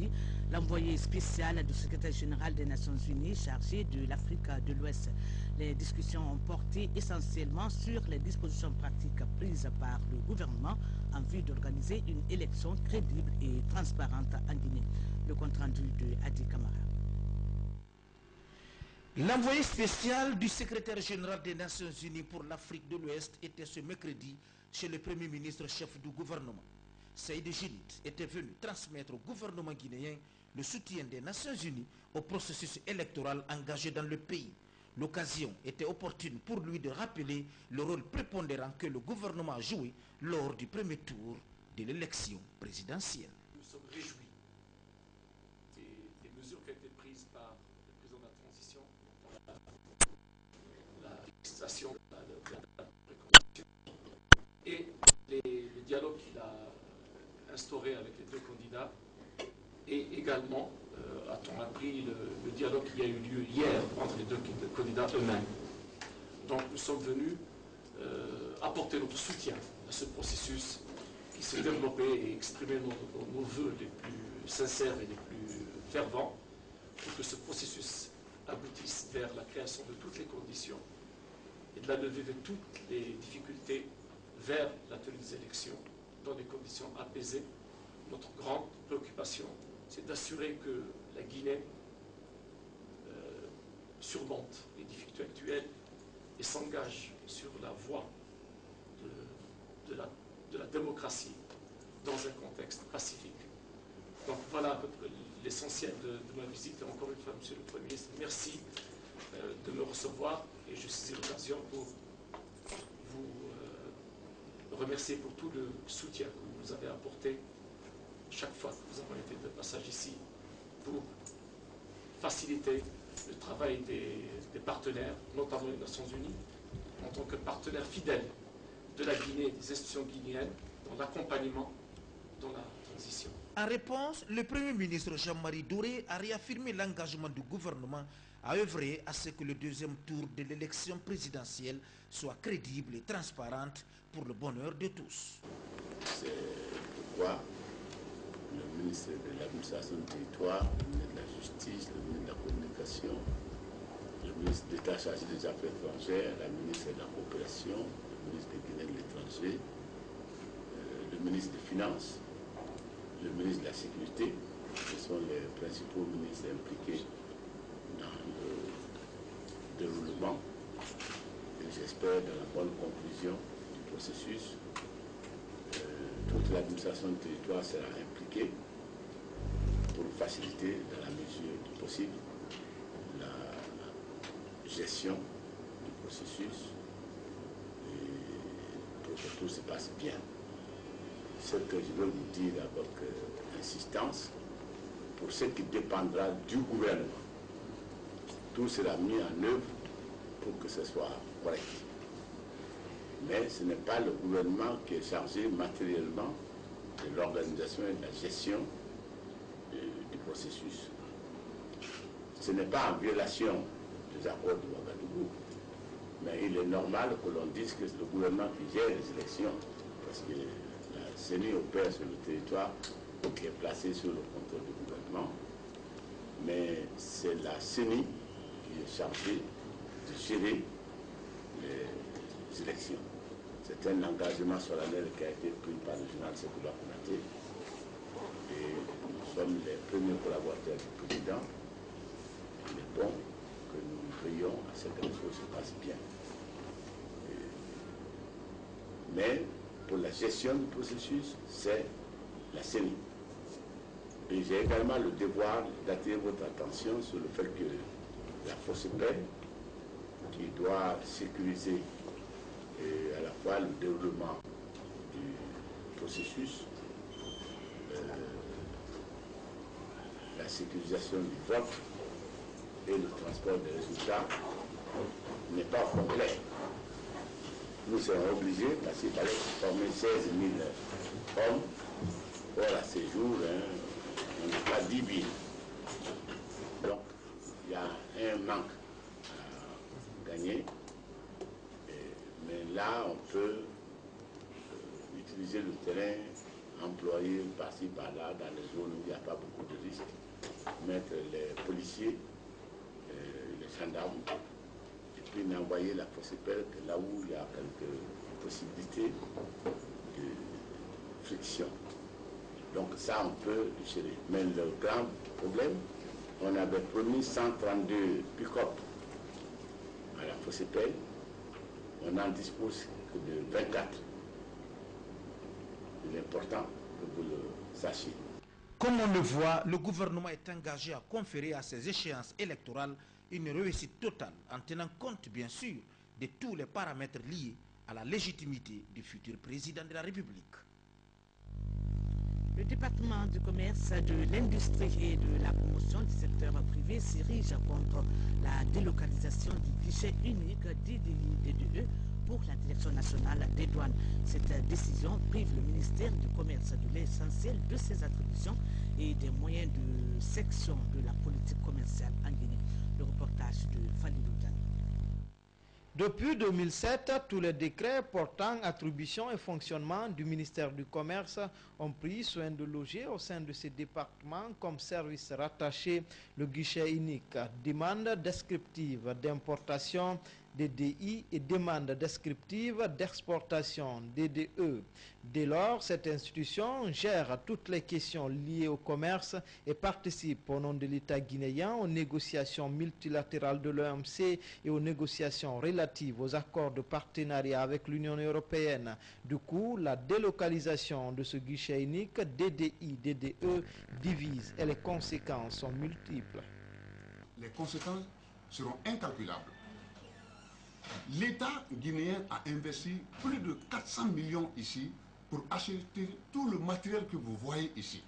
mercredi, l'envoyé spécial du secrétaire général des Nations Unies chargé de l'Afrique de l'Ouest. Les discussions ont porté essentiellement sur les dispositions pratiques prises par le gouvernement en vue d'organiser une élection crédible et transparente en Guinée. Le compte-rendu de Adi Kamara. L'envoyé spécial du secrétaire général des Nations Unies pour l'Afrique de l'Ouest était ce mercredi chez le Premier ministre chef du gouvernement. Saïd Djinit était venu transmettre au gouvernement guinéen le soutien des Nations Unies au processus électoral engagé dans le pays. L'occasion était opportune pour lui de rappeler le rôle prépondérant que le gouvernement a joué lors du premier tour de l'élection présidentielle. Nous sommes réjouis des mesures qui ont été prises par le président de la transition dans la fixation de la préconisation et le dialogue qu'il a instauré avec les deux candidats et également, a-t-on appris, le dialogue qui a eu lieu hier entre les deux candidats eux-mêmes. Donc nous sommes venus apporter notre soutien à ce processus qui s'est développé et exprimer nos voeux les plus sincères et les plus fervents pour que ce processus aboutisse vers la création de toutes les conditions et de la levée de toutes les difficultés vers la tenue des élections dans des conditions apaisées. Notre grande préoccupation, c'est d'assurer que la Guinée surmonte les difficultés actuelles et s'engage sur la voie de la démocratie dans un contexte pacifique. Donc voilà l'essentiel de ma visite. Et encore une fois, Monsieur le Premier ministre, merci de me recevoir et je saisis l'occasion pour vous remercier pour tout le soutien que vous nous avez apporté chaque fois que nous avons été de passage ici pour faciliter le travail des partenaires, notamment les Nations Unies, en tant que partenaire fidèle de la Guinée et des institutions guinéennes dans l'accompagnement dans la transition. En réponse, le Premier ministre Jean-Marie Doré a réaffirmé l'engagement du gouvernement à œuvrer à ce que le deuxième tour de l'élection présidentielle soit crédible et transparente pour le bonheur de tous. C'est pourquoi le ministre de l'administration du territoire, le ministre de la justice, le ministre de la communication, le ministre d'État chargé des affaires étrangères, la ministre de la coopération, le ministre de Guinée de l'étranger, le ministre des Finances, le ministre de la Sécurité, ce sont les principaux ministres impliqués dans le déroulement et j'espère dans la bonne conclusion du processus. Toute l'administration du territoire sera impliquée pour faciliter, dans la mesure du possible, la gestion du processus et pour que tout se passe bien. Ce que je veux vous dire avec insistance, pour ce qui dépendra du gouvernement, tout sera mis en œuvre pour que ce soit correct. Mais ce n'est pas le gouvernement qui est chargé matériellement de l'organisation et de la gestion du processus. Ce n'est pas en violation des accords de Ouagadougou, mais il est normal que l'on dise que c'est le gouvernement qui gère les élections, parce que la CENI opère sur le territoire qui est placé sous le contrôle du gouvernement, mais c'est la CENI qui est chargée de gérer les élections. C'est un engagement solennel qui a été pris par le général Sékou Konaté et nous sommes les premiers collaborateurs du président. Il est bon que nous veillions à ce que les choses se passent bien. Mais pour la gestion du processus, c'est la CENI. Et j'ai également le devoir d'attirer votre attention sur le fait que la force paix, qui doit sécuriser à la fois le déroulement du processus, la sécurisation du vote et le transport des résultats, n'est pas complet. Nous serons obligés, parce qu'il fallait former 16 000 hommes, or à ce jour, on n'a pas 10 000. Donc, il y a un manque à gagner. Mais là, on peut utiliser le terrain employé par-ci, par-là, dans les zones où il n'y a pas beaucoup de risques. mettre les policiers, les gendarmes, et puis n'envoyer la FOSEPEL que là où il y a quelques possibilités de friction. Donc ça, on peut gérer. Mais le grand problème, on avait promis 132 pick-up à la FOSEPEL, on n'en dispose que de 24. Il est important que vous le sachiez. Comme on le voit, le gouvernement est engagé à conférer à ces échéances électorales une réussite totale en tenant compte bien sûr de tous les paramètres liés à la légitimité du futur président de la République. Le département du commerce, de l'industrie et de la promotion du secteur privé s'érige contre la délocalisation du guichet unique DDE pour la Direction nationale des douanes. Cette décision prive le ministère du Commerce de l'essentiel de ses attributions et des moyens de section de la politique commerciale en Guinée. Le reportage de Falilou Dani. Depuis 2007, tous les décrets portant attribution et fonctionnement du ministère du Commerce ont pris soin de loger au sein de ces départements comme service rattaché le guichet unique, demande descriptive d'importation DDI et demande descriptive d'exportation DDE. Dès lors, cette institution gère toutes les questions liées au commerce et participe au nom de l'État guinéen aux négociations multilatérales de l'OMC et aux négociations relatives aux accords de partenariat avec l'Union européenne. Du coup, la délocalisation de ce guichet unique DDI-DDE divise et les conséquences sont multiples. Les conséquences seront incalculables. L'État guinéen a investi plus de 400 millions ici pour acheter tout le matériel que vous voyez ici.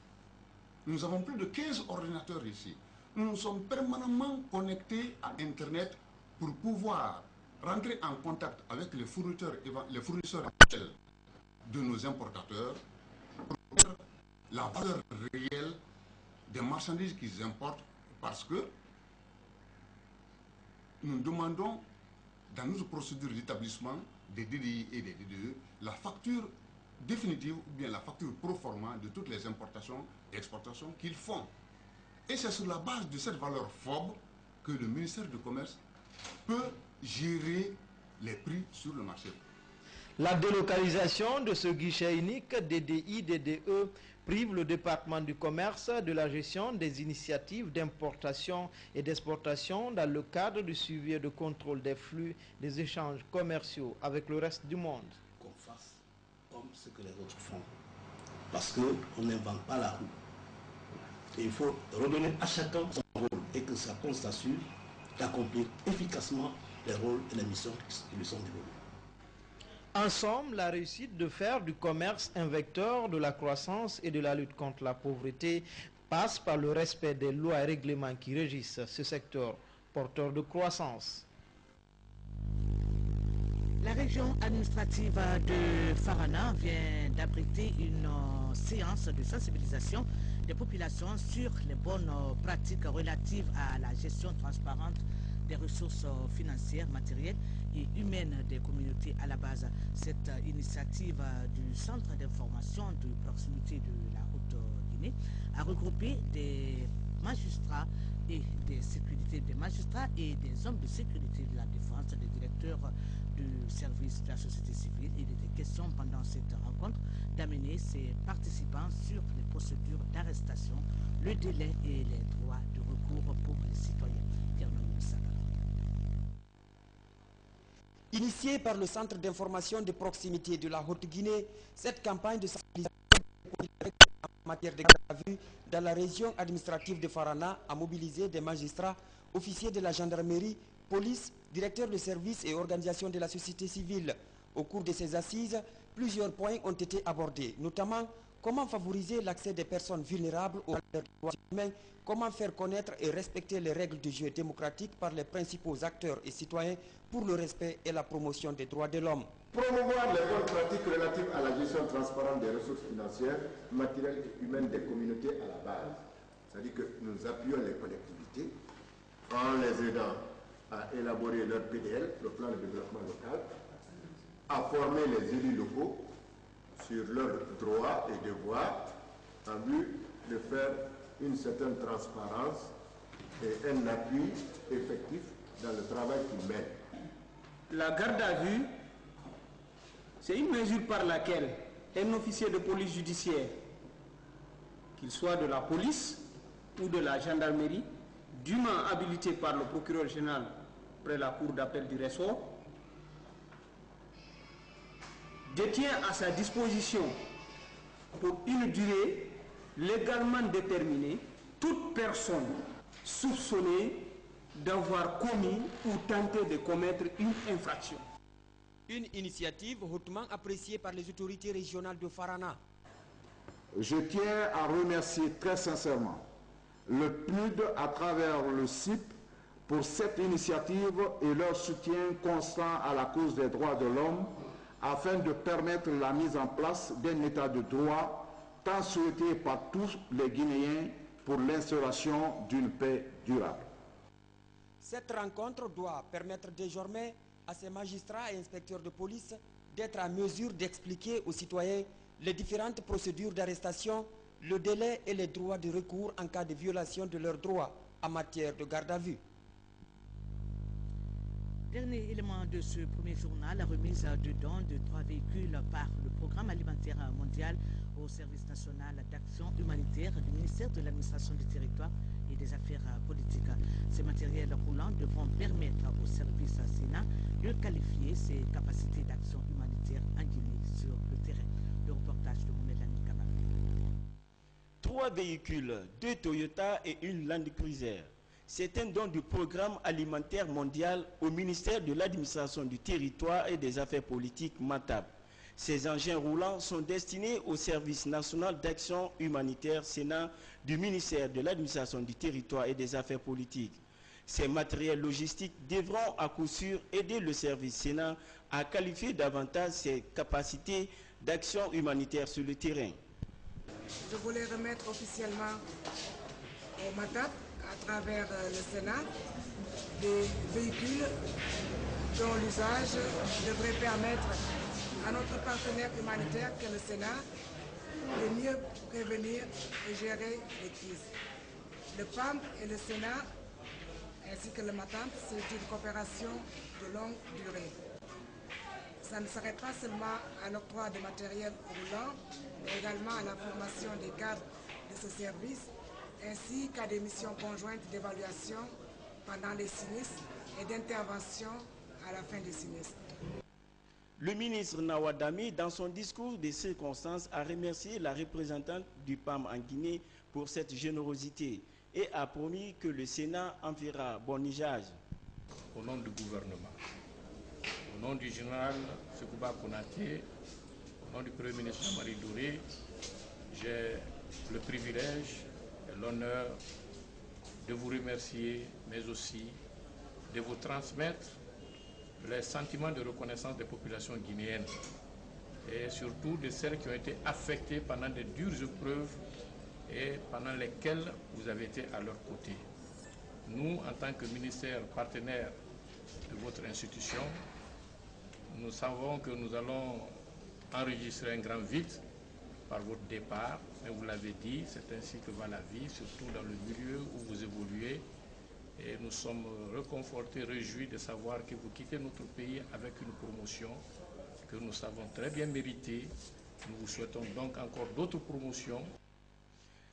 Nous avons plus de 15 ordinateurs ici. Nous sommes permanemment connectés à Internet pour pouvoir rentrer en contact avec les fournisseurs de nos importateurs pour connaître la valeur réelle des marchandises qu'ils importent, parce que nous demandons dans notre procédure d'établissement des DDI et des DDE la facture définitive ou bien la facture pro forma de toutes les importations et exportations qu'ils font. Et c'est sur la base de cette valeur FOB que le ministère du Commerce peut gérer les prix sur le marché. La délocalisation de ce guichet unique DDI-DDE prive le département du commerce de la gestion des initiatives d'importation et d'exportation dans le cadre du suivi et de contrôle des flux des échanges commerciaux avec le reste du monde. Qu'on fasse comme ce que les autres font, parce qu'on n'invente pas la roue. Et il faut redonner à chacun son rôle et que chacun s'assure d'accomplir efficacement les rôles et les missions qui lui sont dévolues. En somme, la réussite de faire du commerce un vecteur de la croissance et de la lutte contre la pauvreté passe par le respect des lois et règlements qui régissent ce secteur porteur de croissance. La région administrative de Farana vient d'abriter une séance de sensibilisation des populations sur les bonnes pratiques relatives à la gestion transparente des ressources financières, matérielles et humaines des communautés à la base. Cette initiative du Centre d'information de proximité de la Haute-Guinée a regroupé des magistrats et des magistrats et des hommes de sécurité de la défense, des directeurs du service de la société civile. Il était question pendant cette rencontre d'amener ses participants sur les procédures d'arrestation, le délai et les droits de recours pour les citoyens. Initiée par le Centre d'information de proximité de la Haute-Guinée, cette campagne de sensibilisation en matière de garde à vue dans la région administrative de Farana a mobilisé des magistrats, officiers de la gendarmerie, police, directeurs de services et organisations de la société civile. Au cours de ces assises, plusieurs points ont été abordés, notamment comment favoriser l'accès des personnes vulnérables aux droits humains, comment faire connaître et respecter les règles du jeu démocratique par les principaux acteurs et citoyens pour le respect et la promotion des droits de l'homme. Promouvoir les bonnes pratiques relatives à la gestion transparente des ressources financières, matérielles et humaines des communautés à la base. C'est-à-dire que nous appuyons les collectivités en les aidant à élaborer leur PDL, le plan de développement local, à former les élus locaux sur leurs droits et devoirs en vue de faire une certaine transparence et un appui effectif dans le travail qu'ils mènent. La garde à vue, c'est une mesure par laquelle un officier de police judiciaire, qu'il soit de la police ou de la gendarmerie, dûment habilité par le procureur général près la cour d'appel du ressort, détient à sa disposition pour une durée légalement déterminée toute personne soupçonnée d'avoir commis ou tenté de commettre une infraction. Une initiative hautement appréciée par les autorités régionales de Farana. Je tiens à remercier très sincèrement le PNUD à travers le CIP pour cette initiative et leur soutien constant à la cause des droits de l'homme afin de permettre la mise en place d'un état de droit tant souhaité par tous les Guinéens pour l'instauration d'une paix durable. Cette rencontre doit permettre désormais à ces magistrats et inspecteurs de police d'être à mesure d'expliquer aux citoyens les différentes procédures d'arrestation, le délai et les droits de recours en cas de violation de leurs droits en matière de garde à vue. Dernier élément de ce premier journal, la remise de dons de 3 véhicules par le Programme alimentaire mondial au service national d'action humanitaire du ministère de l'administration du territoire et des affaires politiques. Ces matériels roulants devront permettre au service Sénat de qualifier ses capacités d'action humanitaire en Guinée sur le terrain. Le reportage de Mohamed Lamine Kamara. 3 véhicules, 2 Toyota et une Land Cruiser. C'est un don du Programme alimentaire mondial au ministère de l'administration du territoire et des affaires politiques MATAP. Ces engins roulants sont destinés au service national d'action humanitaire Sénat du ministère de l'administration du territoire et des affaires politiques. Ces matériels logistiques devront à coup sûr aider le service Sénat à qualifier davantage ses capacités d'action humanitaire sur le terrain. Je voulais remettre officiellement au MATAP, à travers le Sénat, des véhicules dont l'usage devrait permettre à notre partenaire humanitaire que le Sénat de mieux prévenir et gérer les crises. Le PAM et le Sénat, ainsi que le MATAP, c'est une coopération de longue durée. Ça ne s'arrête pas seulement à l'octroi de matériel roulant, mais également à la formation des cadres de ce service, ainsi qu'à des missions conjointes d'évaluation pendant les sinistres et d'intervention à la fin des sinistres. Le ministre Nawadami, dans son discours des circonstances, a remercié la représentante du PAM en Guinée pour cette générosité et a promis que le Sénat en fera bon usage. Au nom du gouvernement, au nom du général Sekouba Konaté, au nom du Premier ministre Marie Doré, j'ai le privilège et l'honneur de vous remercier, mais aussi de vous transmettre les sentiments de reconnaissance des populations guinéennes et surtout de celles qui ont été affectées pendant de dures épreuves et pendant lesquelles vous avez été à leur côté. Nous, en tant que ministère partenaire de votre institution, nous savons que nous allons enregistrer un grand vide par votre départ, mais vous l'avez dit, c'est ainsi que va la vie, surtout dans le milieu où vous évoluez. Et nous sommes réconfortés, réjouis de savoir que vous quittez notre pays avec une promotion que nous savons très bien méritée. Nous vous souhaitons donc encore d'autres promotions.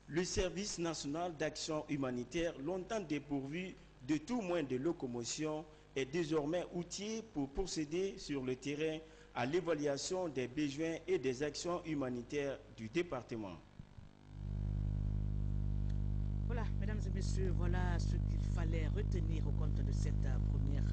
Le service national d'action humanitaire, longtemps dépourvu de tout moyen de locomotion, est désormais outillé pour procéder sur le terrain à l'évaluation des besoins et des actions humanitaires du département. Voilà, mesdames et messieurs, voilà ce qu'il fallait retenir au compte de cette première